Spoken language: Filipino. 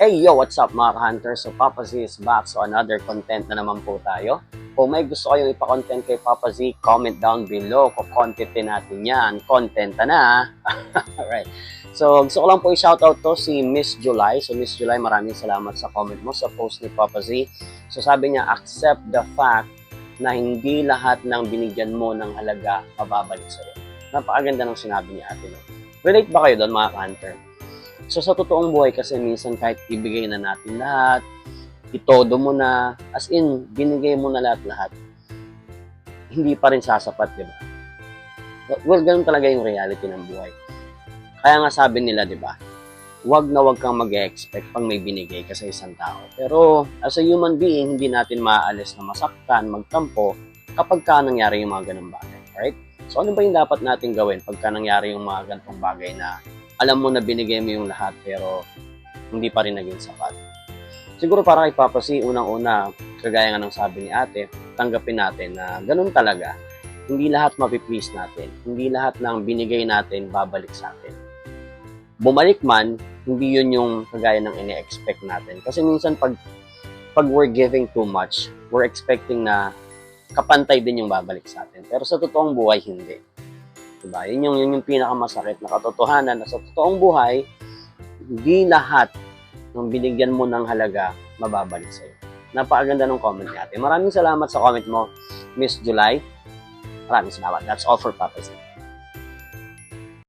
Hey yo, what's up mga ka-hunter? So Papa Z is back. So another content na naman po tayo. Kung may gusto kayong ipa-content kay Papa Z, comment down below. Kukontentin natin yan. Content na. Alright. So gusto ko lang po i-shoutout to si Miss July. So Miss July, maraming salamat sa comment mo sa post ni Papa Z. So sabi niya, accept the fact na hindi lahat ng binigyan mo ng halaga mababalik sa'yo. Napakaganda ng sinabi ni ate. No? Relate ba kayo doon mga ka-hunter? So sa totoong buhay kasi minsan kahit ibigay na natin lahat, itodo mo na, as in, binigay mo na lahat-lahat, hindi pa rin sasapat, di ba? Well, ganun talaga yung reality ng buhay. Kaya nga sabi nila, di ba, wag na wag kang mag-expect pang may binigay ka sa isang tao. Pero as a human being, hindi natin maaalis na masaktan, magtampo, kapag ka nangyari yung mga ganung bagay. Right? So ano ba yung dapat natin gawin pagka nangyari yung mga ganitong bagay na alam mo na binigay mo yung lahat pero hindi pa rin naging sapat. Siguro para kay Papa C, unang-una, kagaya nga ng sabi ni ate, tanggapin natin na ganun talaga. Hindi lahat mapiplease natin. Hindi lahat ng binigay natin babalik sa atin. Bumalik man, hindi yun yung kagaya ng ine-expect natin. Kasi minsan pag we're giving too much, we're expecting na kapantay din yung babalik sa atin. Pero sa totoong buhay, hindi. Diba? Yun yung pinakamasakit na katotohanan na sa totoong buhay, hindi lahat ng binigyan mo ng halaga mababalik sa'yo. Napakaganda ng comment ni ate. Maraming salamat sa comment mo, Miss July. Maraming salamat. That's all for Papa Z.